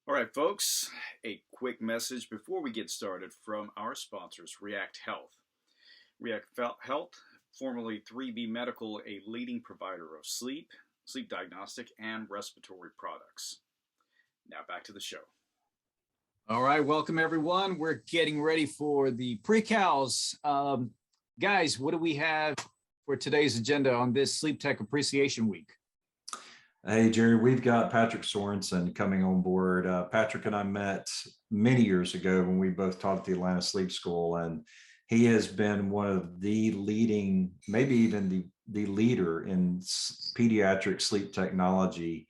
All right, folks, a quick message before we get started from our sponsors, React Health. Health, formerly 3B Medical, a leading provider of sleep diagnostic, and respiratory products. Now back to the show. All right, welcome everyone. We're getting ready for the pre-cals. Guys, what do we have for today's agenda on this SleepTech Appreciation Week? Hey, Jerry, we've got Patrick Sorenson coming on board. Patrick and I met many years ago when we both taught at the Atlanta Sleep School, and he has been one of the leading, maybe even the leader in pediatric sleep technology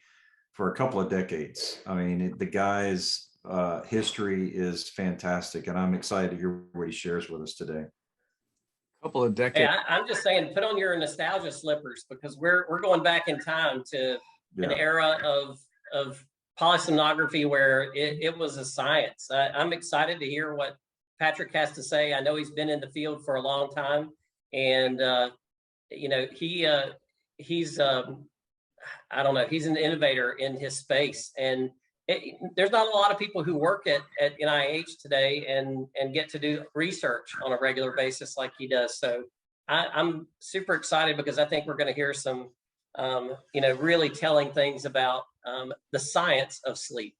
for a couple of decades. I mean, the guy's history is fantastic, and I'm excited to hear what he shares with us today. Couple of decades. Hey, I'm just saying, put on your nostalgia slippers, because we're going back in time to an era of polysomnography where it was a science. I'm excited to hear what Patrick has to say. I know he's been in the field for a long time, and he's I don't know, he's an innovator in his space, and there's not a lot of people who work at NIH today and get to do research on a regular basis like he does. So I'm super excited, because I think we're going to hear some really telling things about the science of sleep.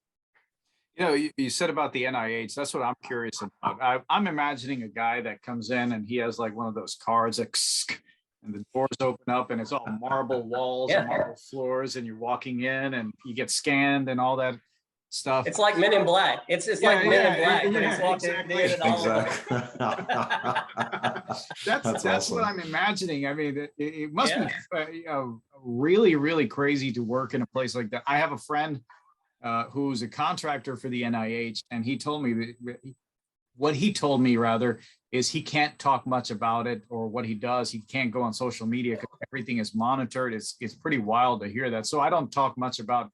You said about the NIH. That's what I'm curious about. I'm imagining a guy that comes in and he has like one of those cards that, and the doors open up and it's all marble walls and marble floors, and you're walking in and you get scanned and all that stuff. It's like Men in Black. It's like Men in Black. When it's walking in and all That's awesome. what I'm imagining. I mean, it must be really, really crazy to work in a place like that. I have a friend who's a contractor for the NIH, and he told me what he told me rather is he can't talk much about it, or what he does, he can't go on social media because everything is monitored. It's pretty wild to hear that. So I don't talk much about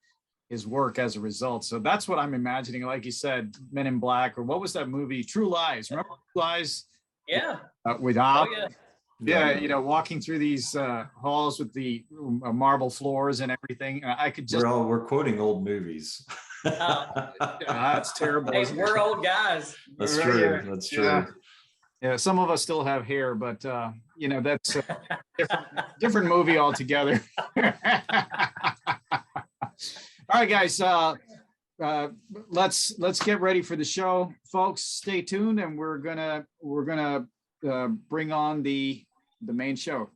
his work as a result. So that's what I'm imagining. Like you said, Men in Black, or what was that movie? True Lies. Remember True Lies? Yeah. With Op. Yeah, walking through these halls with the marble floors and everything. I could just we're quoting old movies. That's terrible. Hey, we're old guys. That's true. That's true. Yeah, some of us still have hair, but that's a different movie altogether. All right, guys, let's get ready for the show, folks. Stay tuned, and we're gonna bring on the main show.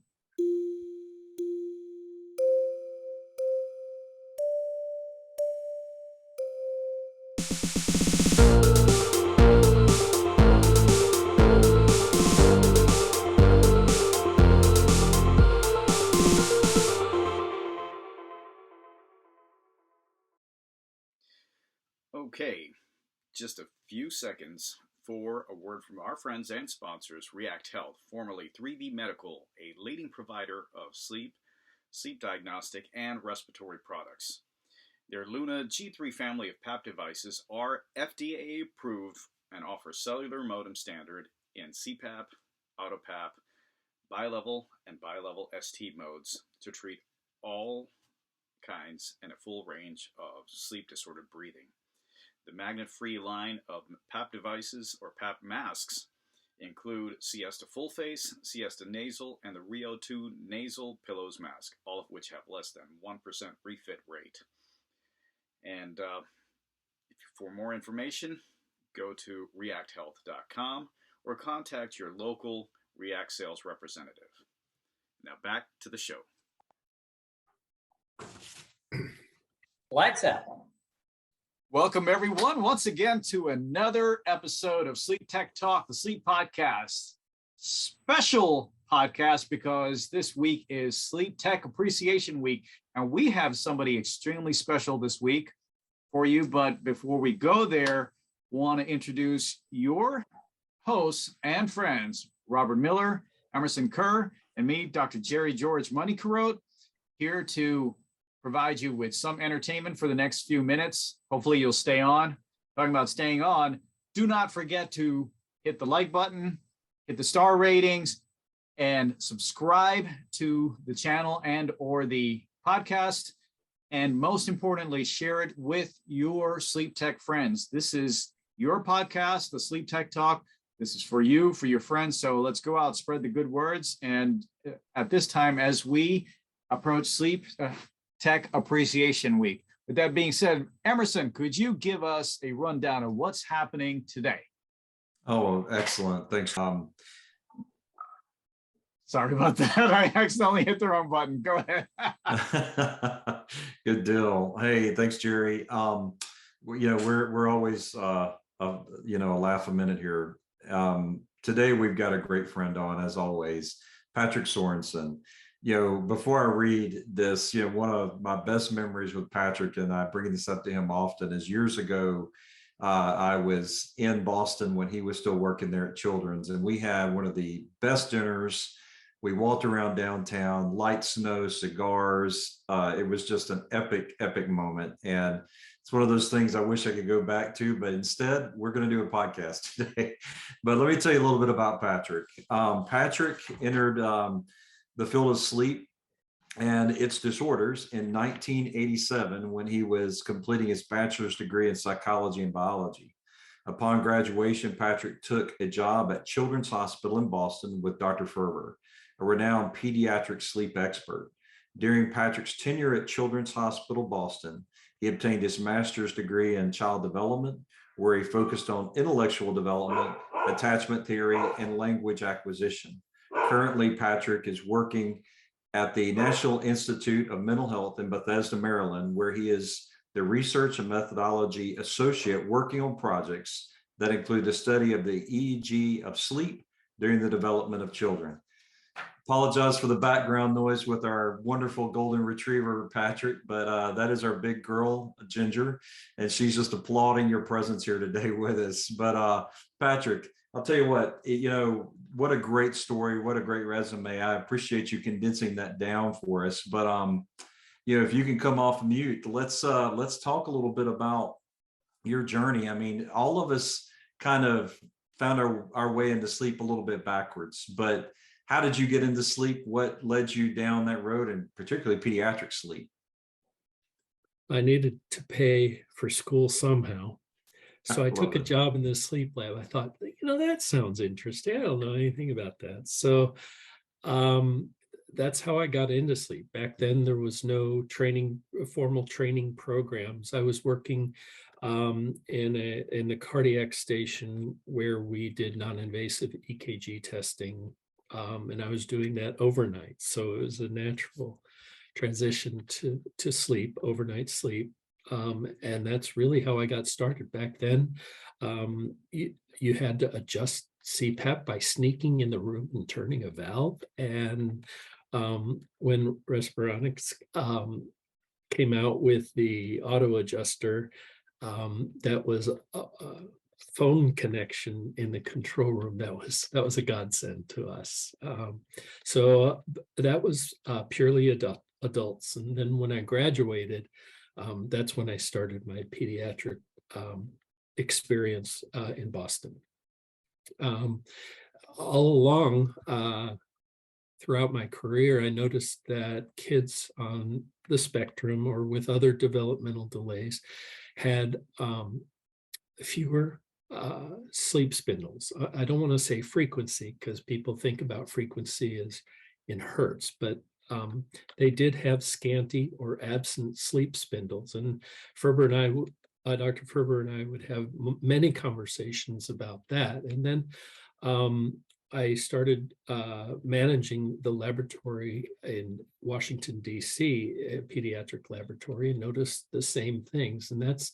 Okay, just a few seconds for a word from our friends and sponsors, React Health, formerly 3B Medical, a leading provider of sleep diagnostic, and respiratory products. Their Luna G3 family of PAP devices are FDA approved and offer cellular modem standard in CPAP, AutoPAP, bilevel, and bilevel ST modes to treat all kinds and a full range of sleep disordered breathing. The magnet-free line of PAP devices, or PAP masks, include Siesta Full Face, Siesta Nasal, and the Rio 2 Nasal Pillows Mask, all of which have less than 1% refit rate. And for more information, go to reacthealth.com or contact your local React sales representative. Now back to the show. Lights out. Welcome, everyone, once again to another episode of SleepTech Talk, the Sleep Podcast. Special podcast because this week is SleepTech Appreciation Week, and we have somebody extremely special this week for you. But before we go there, want to introduce your hosts and friends, Robert Miller, Emerson Kerr, and me, Dr. Jerry George Moneycarote, here to provide you with some entertainment for the next few minutes. Hopefully you'll stay on. Talking about staying on, do not forget to hit the like button, hit the star ratings, and subscribe to the channel and or the podcast. and most importantly, share it with your sleep tech friends. This is your podcast, the Sleep Tech Talk. This is for you, for your friends. So let's go out, spread the good words. And at this time, as we approach Sleep Tech Appreciation Week. With that being said, Emerson, could you give us a rundown of what's happening today? Oh, excellent. Thanks. Sorry about that. I accidentally hit the wrong button. Go ahead. Good deal. Hey, thanks, Jerry. We're always a laugh a minute here. Today we've got a great friend on, as always, Patrick Sorenson. Before I read this, one of my best memories with Patrick, and I bring this up to him often, is years ago. I was in Boston when he was still working there at Children's, and we had one of the best dinners. We walked around downtown, light snow, cigars. It was just an epic, epic moment. And it's one of those things I wish I could go back to, but instead we're going to do a podcast today. But let me tell you a little bit about Patrick. Patrick entered the field of sleep and its disorders in 1987 when he was completing his bachelor's degree in psychology and biology. Upon graduation, Patrick took a job at Children's Hospital in Boston with Dr. Ferber, a renowned pediatric sleep expert. During Patrick's tenure at Children's Hospital Boston, he obtained his master's degree in child development, where he focused on intellectual development, attachment theory, and language acquisition. Currently, Patrick is working at the National Institute of Mental Health in Bethesda, Maryland, where he is the Research and Methodology Associate working on projects that include the study of the EEG of sleep during the development of children. Apologize for the background noise with our wonderful golden retriever, Patrick, but that is our big girl, Ginger, and she's just applauding your presence here today with us. But Patrick, I'll tell you what a great story, what a great resume. I appreciate you condensing that down for us. But if you can come off mute, let's talk a little bit about your journey. I mean, all of us kind of found our way into sleep a little bit backwards, but how did you get into sleep? What led you down that road, and particularly pediatric sleep? I needed to pay for school somehow. So I took a job in the sleep lab. I thought, that sounds interesting. I don't know anything about that. So that's how I got into sleep. Back then, there was no formal training programs. I was working in a cardiac station where we did non-invasive EKG testing. And I was doing that overnight. So it was a natural transition to sleep, overnight sleep. And that's really how I got started. Back then, you had to adjust CPAP by sneaking in the room and turning a valve. And when Respironics came out with the auto adjuster, that was a phone connection in the control room. That was a godsend to us. So that was purely adults. And then when I graduated, that's when I started my pediatric experience in Boston. All along, throughout my career, I noticed that kids on the spectrum or with other developmental delays had fewer sleep spindles. I don't want to say frequency because people think about frequency as in hertz, but they did have scanty or absent sleep spindles. And Dr. Ferber and I would have many conversations about that. And then I started managing the laboratory in Washington, D.C., a pediatric laboratory, and noticed the same things. And that's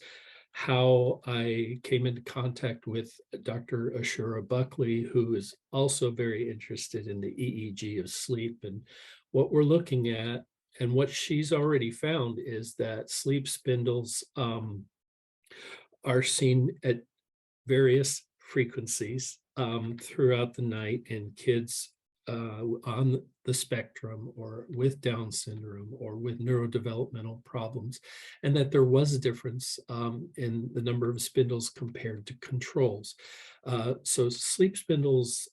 how I came into contact with Dr. Ashura Buckley, who is also very interested in the EEG of sleep. And what we're looking at and what she's already found is that sleep spindles are seen at various frequencies throughout the night in kids on the spectrum or with Down syndrome or with neurodevelopmental problems, and that there was a difference in the number of spindles compared to controls. So sleep spindles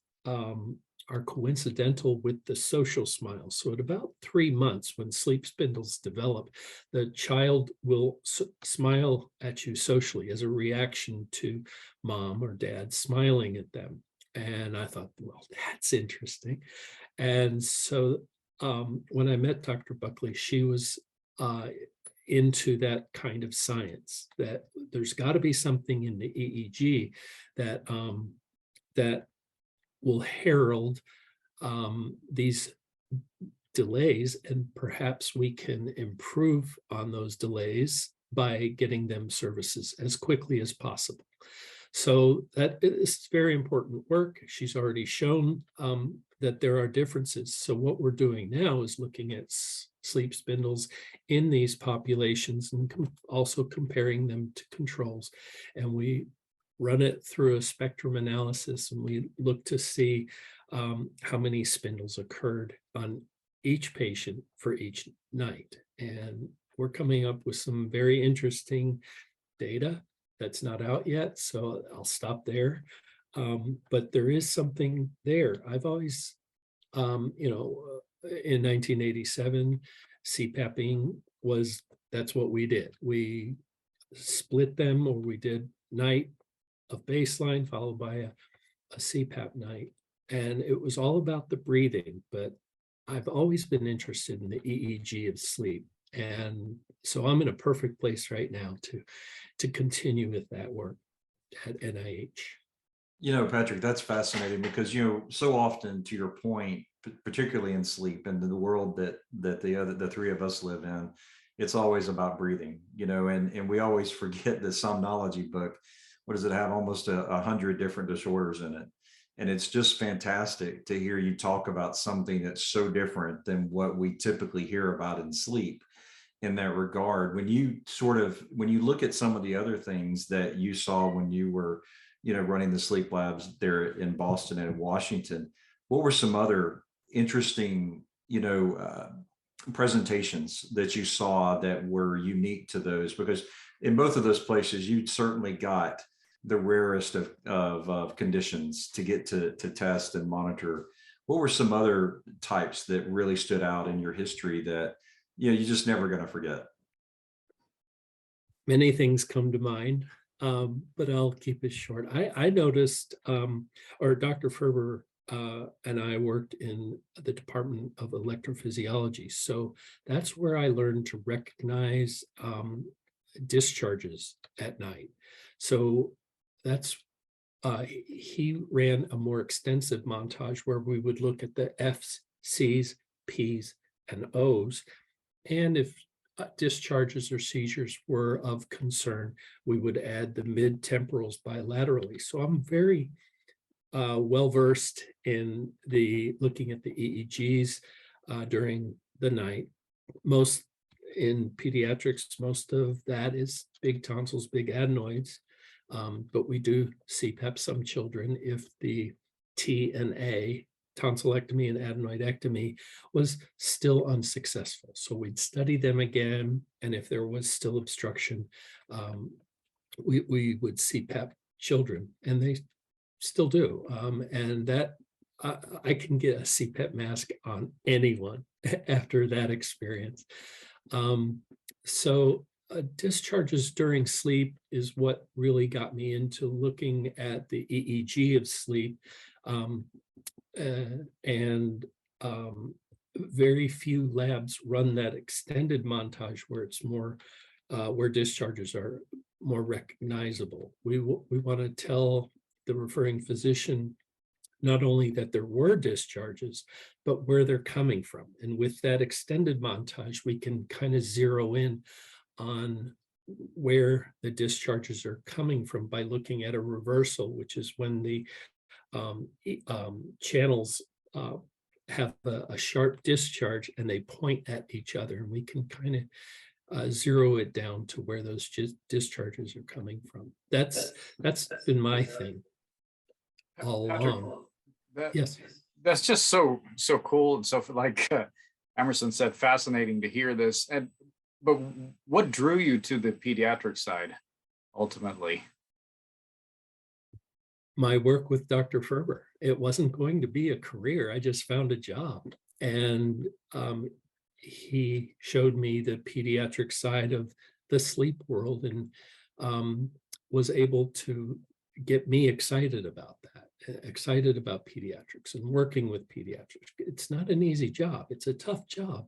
are coincidental with the social smile. So at about 3 months, when sleep spindles develop, the child will smile at you socially as a reaction to mom or dad smiling at them. And I thought, well, that's interesting. And so when I met Dr. Buckley, she was into that kind of science, that there's got to be something in the EEG that that will herald these delays, and perhaps we can improve on those delays by getting them services as quickly as possible. So that is very important work. She's already shown that there are differences. So what we're doing now is looking at sleep spindles in these populations and also comparing them to controls. And we run it through a spectrum analysis, and we look to see how many spindles occurred on each patient for each night. And we're coming up with some very interesting data that's not out yet, so I'll stop there. But there is something there. I've always, in 1987, CPAPing that's what we did. We split them, or we did night of baseline followed by a CPAP night. And it was all about the breathing, but I've always been interested in the EEG of sleep. And so I'm in a perfect place right now to continue with that work at NIH. Patrick, that's fascinating because, so often, to your point, particularly in sleep and in the world that the three of us live in, it's always about breathing, and we always forget the somnology book. What does it have? Almost 100 different disorders in it. And it's just fantastic to hear you talk about something that's so different than what we typically hear about in sleep in that regard. When you look at some of the other things that you saw when you were, running the sleep labs there in Boston and Washington, what were some other interesting, presentations that you saw that were unique to those? Because in both of those places, you certainly got the rarest of conditions to get to test and monitor. What were some other types that really stood out in your history that you're just never going to forget? Many things come to mind, but I'll keep it short. I noticed, or Dr. Ferber and I worked in the Department of Electrophysiology. So that's where I learned to recognize discharges at night. So that's he ran a more extensive montage where we would look at the F's, C's, P's, and O's. And if discharges or seizures were of concern, we would add the mid-temporals bilaterally. So I'm very well-versed in looking at the EEGs during the night. Most in pediatrics, most of that is big tonsils, big adenoids. But we do CPAP some children if the T and A, tonsillectomy and adenoidectomy, was still unsuccessful. So we'd study them again, and if there was still obstruction, we would CPAP children, and they still do. And that I can get a CPAP mask on anyone after that experience. Discharges during sleep is what really got me into looking at the EEG of sleep. Very few labs run that extended montage where it's more, where discharges are more recognizable. We want to tell the referring physician not only that there were discharges, but where they're coming from. And with that extended montage, we can kind of zero in on where the discharges are coming from by looking at a reversal, which is when the channels have a sharp discharge and they point at each other, and we can kind of zero it down to where those discharges are coming from. That's been my thing all along. Yes, that's just so cool, and so like Emerson said, fascinating to hear this. But what drew you to the pediatric side ultimately? my work with Dr. Ferber. It wasn't going to be a career. I just found a job. And he showed me the pediatric side of the sleep world, and was able to get me excited about that, excited about pediatrics and working with pediatrics. It's not an easy job. It's a tough job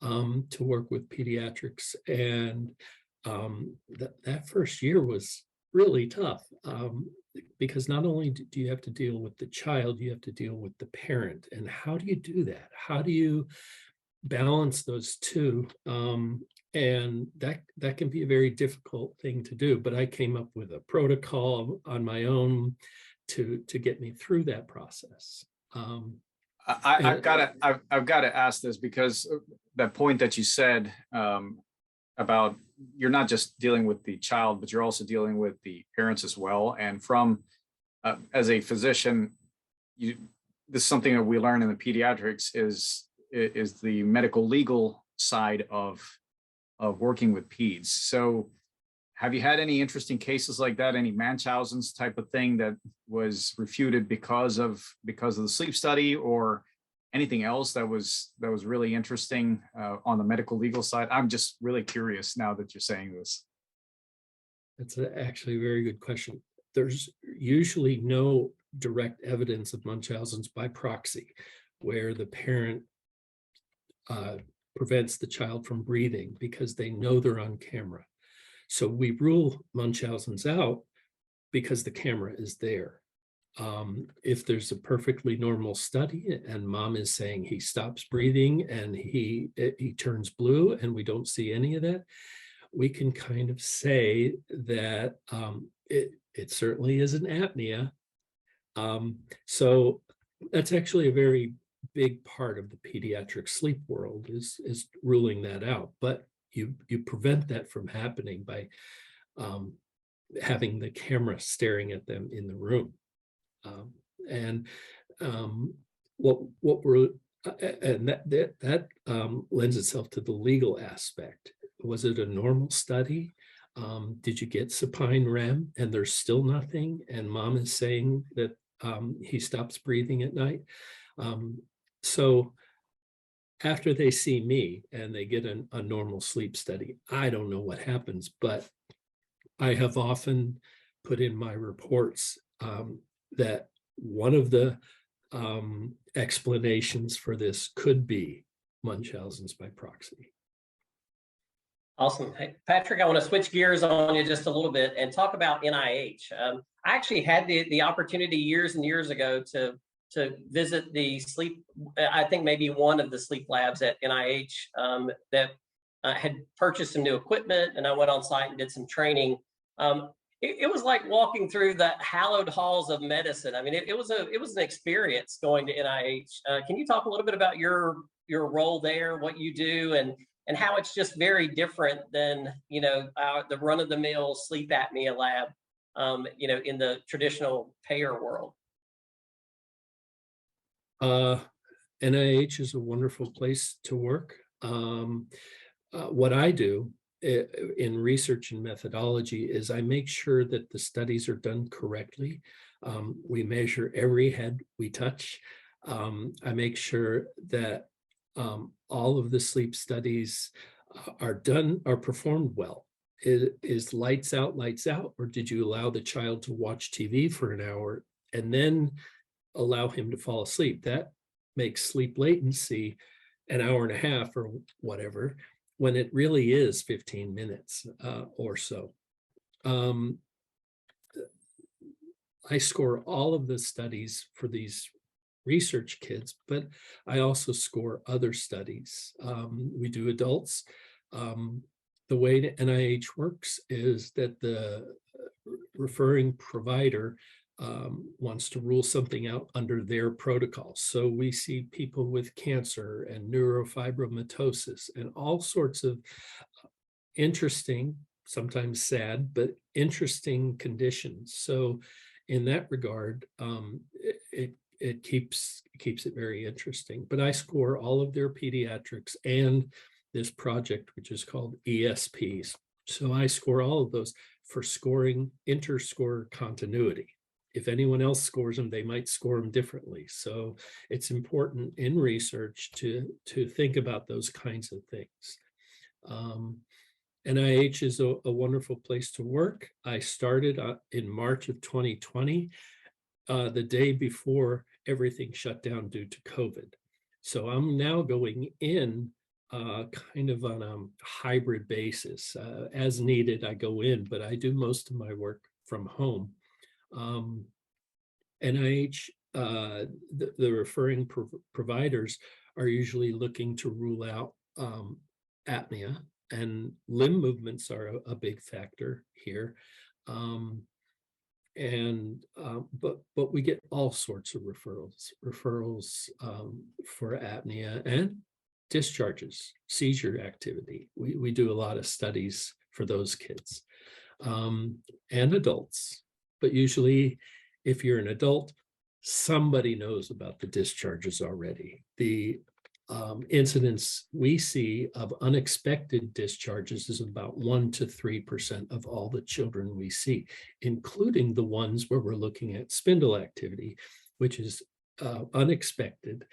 to work with pediatrics. And that first year was really tough, because not only do you have to deal with the child, you have to deal with the parent. And how do you do that? How do you balance those two? And that can be a very difficult thing to do. But I came up with a protocol on my own to get me through that process. I've got to ask this, because that point that you said about you're not just dealing with the child, but you're also dealing with the parents as well. And from as a physician, this is something that we learn in the pediatrics is the medical legal side of working with peds. So have you had any interesting cases like that? Any Munchausen's type of thing that was refuted because of the sleep study, or anything else that was really interesting on the medical legal side? I'm just really curious now that you're saying this. That's actually a very good question. There's usually no direct evidence of Munchausen's by proxy, where the parent prevents the child from breathing because they know they're on camera. So we rule Munchausen's out because the camera is there. If there's a perfectly normal study and mom is saying he stops breathing and he turns blue and we don't see any of that, we can kind of say that it certainly isn't apnea. So that's actually a very big part of the pediatric sleep world is ruling that out. But you prevent that from happening by having the camera staring at them in the room. That lends itself to the legal aspect. Was it a normal study? Did you get supine REM and there's still nothing, and mom is saying that he stops breathing at night? So after they see me and they get a normal sleep study, I don't know what happens, but I have often put in my reports that one of the explanations for this could be Munchausen's by proxy. Awesome. Hey, Patrick, I want to switch gears on you just a little bit and talk about NIH. I actually had the opportunity years and years ago to visit the sleep, I think maybe one of the sleep labs at NIH that had purchased some new equipment, and I went on site and did some training. It was like walking through the hallowed halls of medicine. I mean, it was an experience going to NIH. Can you talk a little bit about your role there, what you do, and how it's just very different than the run-of-the-mill sleep apnea lab, in the traditional payer world? NIH is a wonderful place to work. What I do in research and methodology is I make sure that the studies are done correctly. We measure every head we touch. I make sure that all of the sleep studies are performed well. Is lights out, or did you allow the child to watch TV for an hour and then allow him to fall asleep? That makes sleep latency an hour and a half or whatever, when it really is 15 minutes or so. I score all of the studies for these research kids, but I also score other studies. We do adults. The way the NIH works is that the referring provider wants to rule something out under their protocol. So we see people with cancer and neurofibromatosis and all sorts of interesting, sometimes sad, but interesting conditions. So in that regard, it keeps it very interesting. But I score all of their pediatrics and this project, which is called ESPs. So I score all of those for scoring interscore continuity. if anyone else scores them, they might score them differently. So it's important in research to think about those kinds of things. NIH is a wonderful place to work. I started in March of 2020, the day before everything shut down due to COVID. So I'm now going in kind of on a hybrid basis. As needed, I go in, but I do most of my work from home. NIH, the referring providers are usually looking to rule out apnea, and limb movements are a big factor here. But we get all sorts of referrals for apnea and discharges, seizure activity. We do a lot of studies for those kids and adults, but usually if you're an adult, somebody knows about the discharges already. The incidence we see of unexpected discharges is about 1 to 3% of all the children we see, including the ones where we're looking at spindle activity, which is unexpected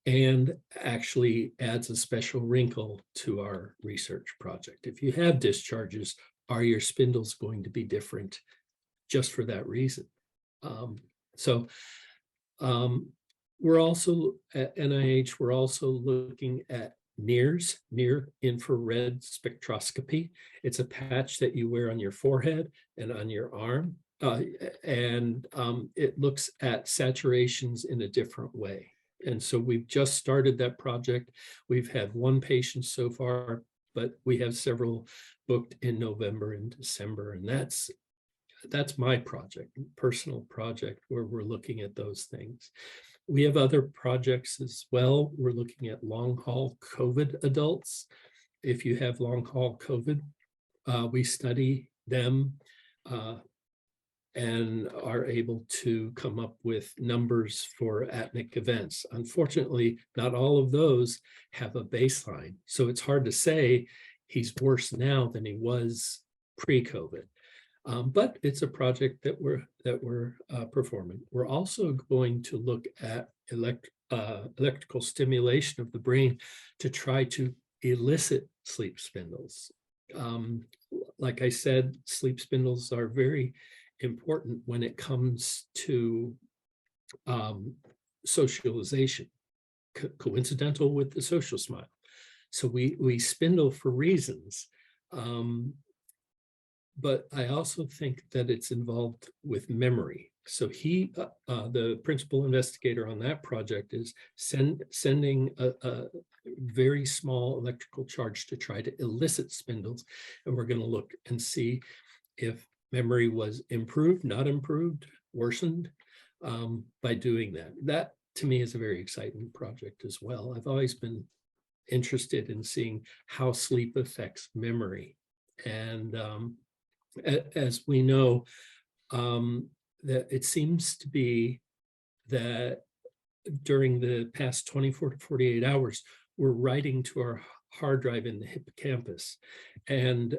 and actually adds a special wrinkle to our research project. If you have discharges, are your spindles going to be different just for that reason? We're also at NIH, we're also looking at NIRS, near infrared spectroscopy. It's a patch that you wear on your forehead and on your arm, and it looks at saturations in a different way. And so we've just started that project. We've had one patient so far, but we have several booked in November and December, and that's my project, personal project, where we're looking at those things. We have other projects as well. We're looking at long-haul COVID adults. If you have long-haul COVID, we study them and are able to come up with numbers for apneic events. Unfortunately, not all of those have a baseline. So it's hard to say he's worse now than he was pre-COVID. But it's a project that we're performing. We're also going to look at electrical stimulation of the brain to try to elicit sleep spindles. Like I said, sleep spindles are very important when it comes to socialization, coincidental with the social smile. So we spindle for reasons. But I also think that it's involved with memory. So the principal investigator on that project is sending a very small electrical charge to try to elicit spindles. And we're going to look and see if memory was improved, not improved, worsened by doing that. That to me is a very exciting project as well. I've always been interested in seeing how sleep affects memory. And as we know, that it seems to be that during the past 24 to 48 hours, we're writing to our hard drive in the hippocampus. And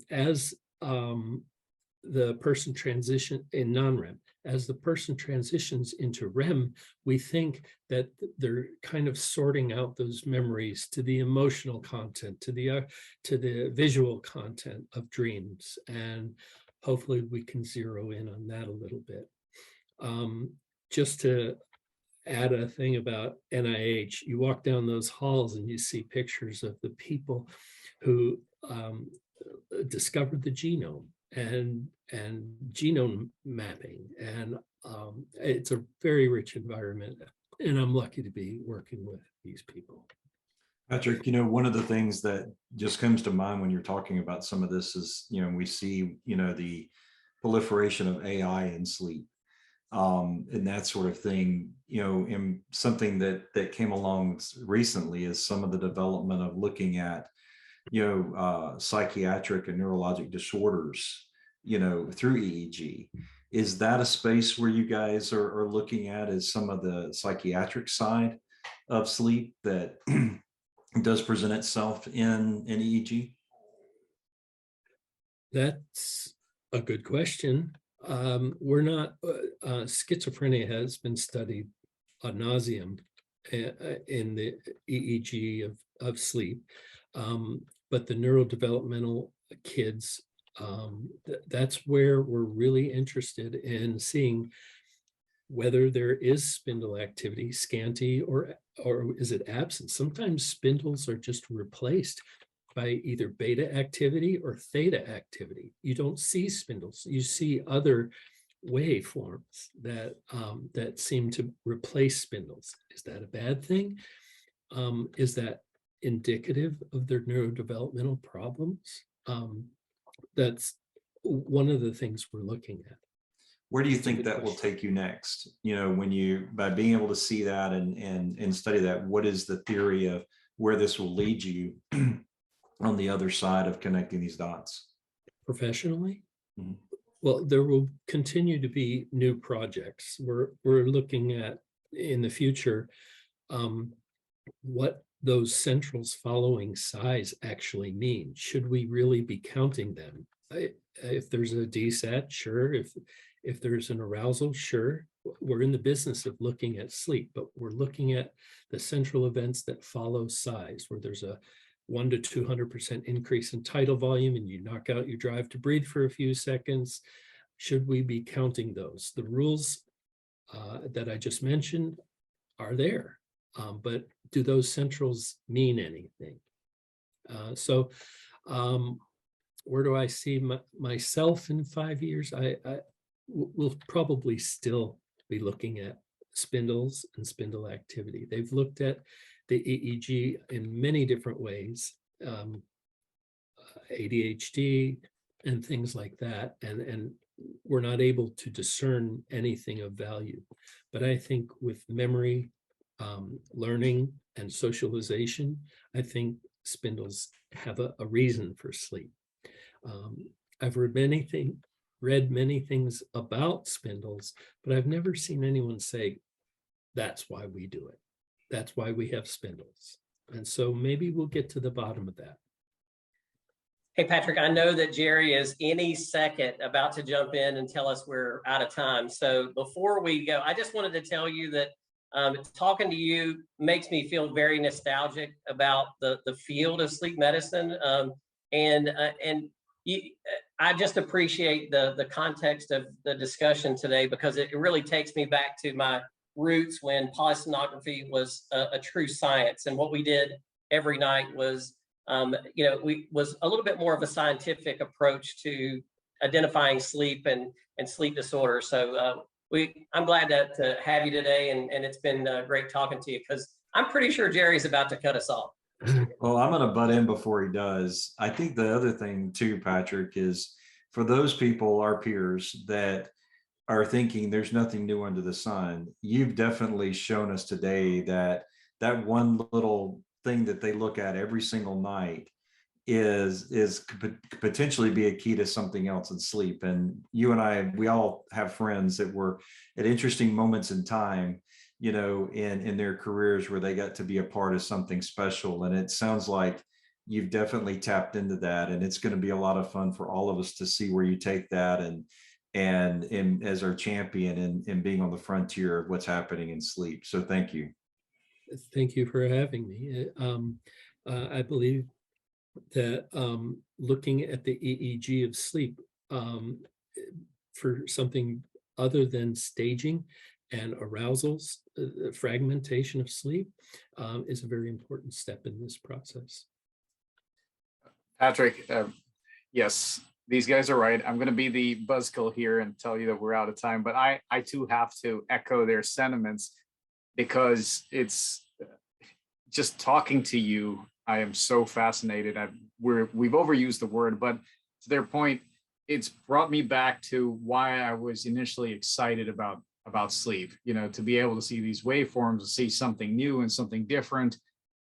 as the person transition in non-REM, as the person transitions into REM, we think that they're kind of sorting out those memories to the emotional content, to the visual content of dreams. And hopefully we can zero in on that a little bit. Just to add a thing about NIH, you walk down those halls and you see pictures of the people who discovered the genome and genome mapping, and it's a very rich environment, and I'm lucky to be working with these people. Patrick, one of the things that just comes to mind when you're talking about some of this is, we see, the proliferation of AI in sleep, and that sort of thing, and something that came along recently is some of the development of looking at psychiatric and neurologic disorders, through EEG. Is that a space where you guys are looking at as some of the psychiatric side of sleep that does present itself in EEG? That's a good question. We're not, schizophrenia has been studied ad nauseum in the EEG of sleep. But the neurodevelopmental kids, that's where we're really interested in seeing whether there is spindle activity, scanty or is it absent. Sometimes spindles are just replaced by either beta activity or theta activity. You don't see spindles, you see other waveforms that that seem to replace spindles. Is that a bad thing? Is that indicative of their neurodevelopmental problems? That's one of the things we're looking at. Where do you think that will take you next? You know, when you, by being able to see that and study that, what is the theory of where this will lead you on the other side of connecting these dots? Professionally? Mm-hmm. Well, there will continue to be new projects. We're looking at in the future what those centrals following size actually mean. Should we really be counting them? If there's a DSAT, sure. If there's an arousal, sure. We're in the business of looking at sleep, but we're looking at the central events that follow size, where there's a 100 to 200% increase in tidal volume and you knock out your drive to breathe for a few seconds. Should we be counting those? The rules that I just mentioned are there, but do those centrals mean anything? So where do I see myself in 5 years? We'll probably still be looking at spindles and spindle activity. They've looked at the EEG in many different ways, ADHD and things like that, and we're not able to discern anything of value. But I think with memory, learning, and socialization, I think spindles have a reason for sleep. I've read many things about spindles, but I've never seen anyone say, that's why we do it. That's why we have spindles. And so maybe we'll get to the bottom of that. Hey, Patrick, I know that Jerry is any second about to jump in and tell us we're out of time. So before we go, I just wanted to tell you that talking to you makes me feel very nostalgic about the field of sleep medicine. I just appreciate the context of the discussion today, because it really takes me back to my roots when polysomnography was a true science. And what we did every night was, was a little bit more of a scientific approach to identifying sleep and sleep disorders. So I'm glad to have you today, and it's been great talking to you, because I'm pretty sure Jerry's about to cut us off. Well, I'm going to butt in before he does. I think the other thing too, Patrick, is for those people, our peers, that are thinking there's nothing new under the sun, you've definitely shown us today that that one little thing that they look at every single night could potentially be a key to something else in sleep. And you and I, we all have friends that were at interesting moments in time, you know, in their careers where they got to be a part of something special. And it sounds like you've definitely tapped into that, and it's going to be a lot of fun for all of us to see where you take that and as our champion and being on the frontier of what's happening in sleep. So thank you. Thank you for having me. I believe that looking at the EEG of sleep for something other than staging and arousals, fragmentation of sleep is a very important step in this process. Patrick, yes, these guys are right. I'm going to be the buzzkill here and tell you that we're out of time, but I too have to echo their sentiments, because it's just talking to you. I am so fascinated. We've overused the word, but to their point, it's brought me back to why I was initially excited about sleep, you know, to be able to see these waveforms, to see something new and something different,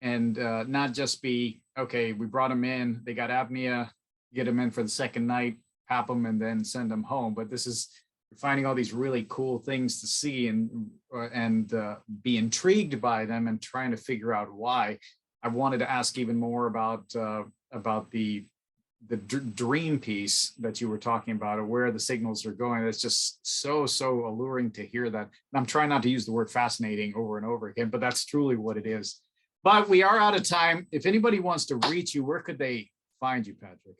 and not just be, okay, we brought them in, they got apnea, get them in for the second night, pap them, and then send them home. But this is finding all these really cool things to see and be intrigued by them and trying to figure out why. I wanted to ask even more about the dream piece that you were talking about, of where the signals are going. It's just so alluring to hear that. And I'm trying not to use the word fascinating over and over again, but that's truly what it is. But we are out of time. If anybody wants to reach you, where could they find you, Patrick?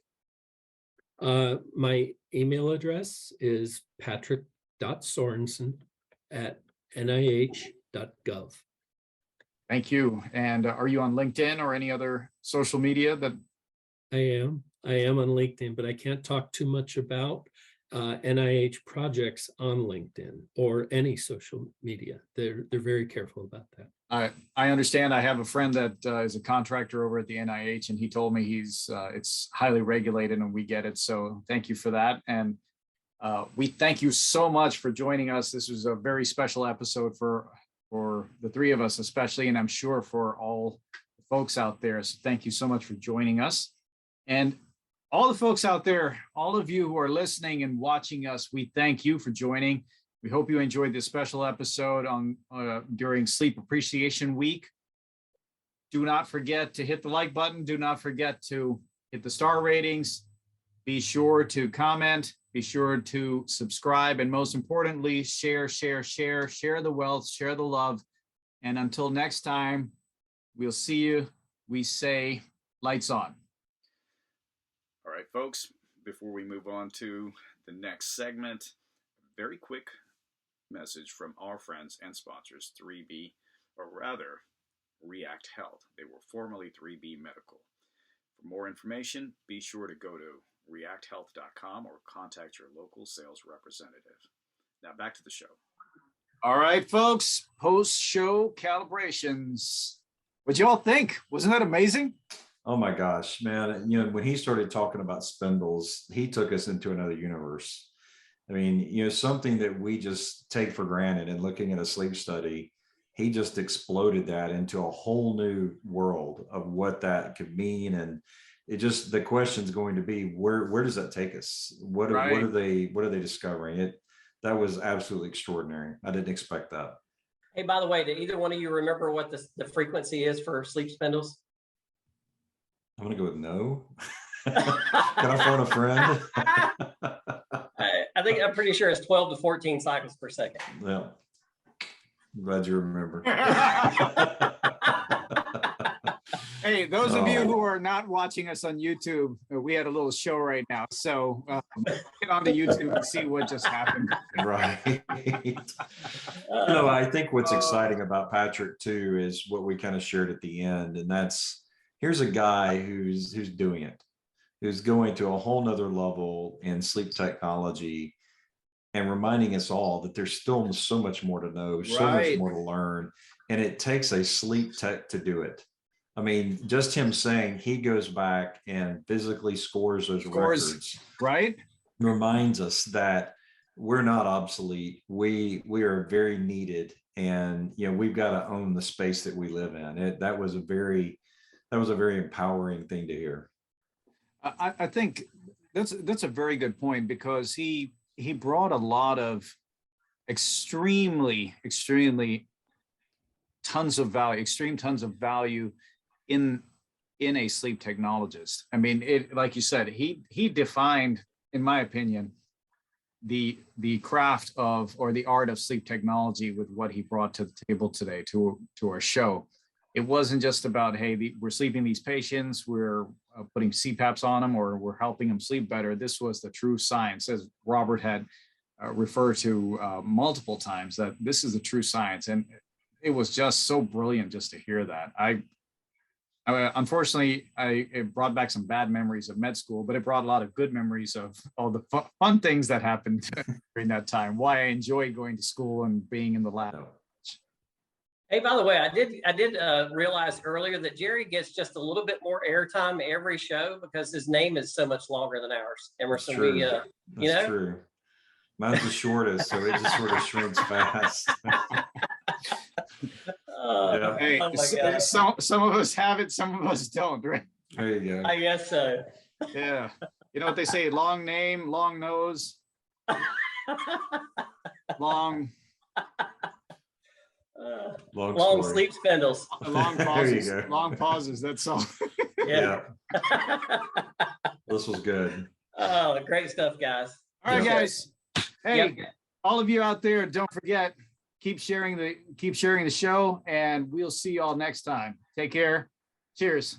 My email address is patrick.sorenson@nih.gov. Thank you. And are you on LinkedIn or any other social media that? I am on LinkedIn, but I can't talk too much about NIH projects on LinkedIn or any social media. They're very careful about that. I understand. I have a friend that is a contractor over at the NIH, and he told me it's highly regulated, and we get it. So thank you for that. And we thank you so much for joining us. This was a very special episode for the three of us, especially, and I'm sure for all the folks out there. So thank you so much for joining us. And all the folks out there, all of you who are listening and watching us, we thank you for joining. We hope you enjoyed this special episode during Sleep Appreciation Week. Do not forget to hit the like button. Do not forget to hit the star ratings. Be sure to comment. Be sure to subscribe. And most importantly, share the wealth, share the love. And until next time, we'll see you. We say lights on. All right, folks, before we move on to the next segment, very quick message from our friends and sponsors, 3B, or rather, React Health. They were formerly 3B Medical. For more information, be sure to go to reacthealth.com or contact your local sales representative. Now back to the show. All right, folks, post-show calibrations. What'd you all think? Wasn't that amazing? Oh my gosh, man. You know, when he started talking about spindles, he took us into another universe. I mean, you know, something that we just take for granted, and looking at a sleep study, he just exploded that into a whole new world of what that could mean. And it just, the question's going to be, where does that take us? What are they discovering? That was absolutely extraordinary. I didn't expect that. Hey, by the way, did either one of you remember what the frequency is for sleep spindles? I'm gonna go with no. Can I phone a friend? I'm pretty sure it's 12 to 14 cycles per second. Yeah. I'm glad you remember. Hey, those of you who are not watching us on YouTube, we had a little show right now. So get onto YouTube and see what just happened. Right. I think what's exciting about Patrick too is what we kind of shared at the end. And that's, here's a guy who's doing it, who's going to a whole nother level in sleep technology and reminding us all that there's still so much more to know, so much more to learn. And it takes a sleep tech to do it. I mean, just him saying he goes back and physically scores those records, right? Reminds us that we're not obsolete. We are very needed, and we've got to own the space that we live in. That was a very empowering thing to hear. I think that's a very good point, because he brought a lot of extreme tons of value in a sleep technologist. I mean, like you said, he defined, in my opinion, the craft of, or the art of sleep technology with what he brought to the table today to our show. It wasn't just about, hey, we're sleeping these patients, we're putting CPAPs on them, or we're helping them sleep better. This was the true science, as Robert had referred to multiple times, that this is the true science. And it was just so brilliant just to hear that. Unfortunately, it brought back some bad memories of med school, but it brought a lot of good memories of all the fun things that happened during that time. Why I enjoy going to school and being in the lab. Hey, by the way, I did realize earlier that Jerry gets just a little bit more airtime every show because his name is so much longer than ours. Emerson, That's true. Mine's the shortest, so it just sort of shrinks fast. Hey, some of us have it, some of us don't, right? There you go. I guess so. Yeah. You know what they say? Long name, long nose, long long sleep spindles. Long pauses. Long pauses. That's all. Yeah. This was good. Oh, great stuff, guys. All right, Yeah. guys. Hey, all of you out there, don't forget, keep sharing the show, and we'll see you all next time. Take care. Cheers.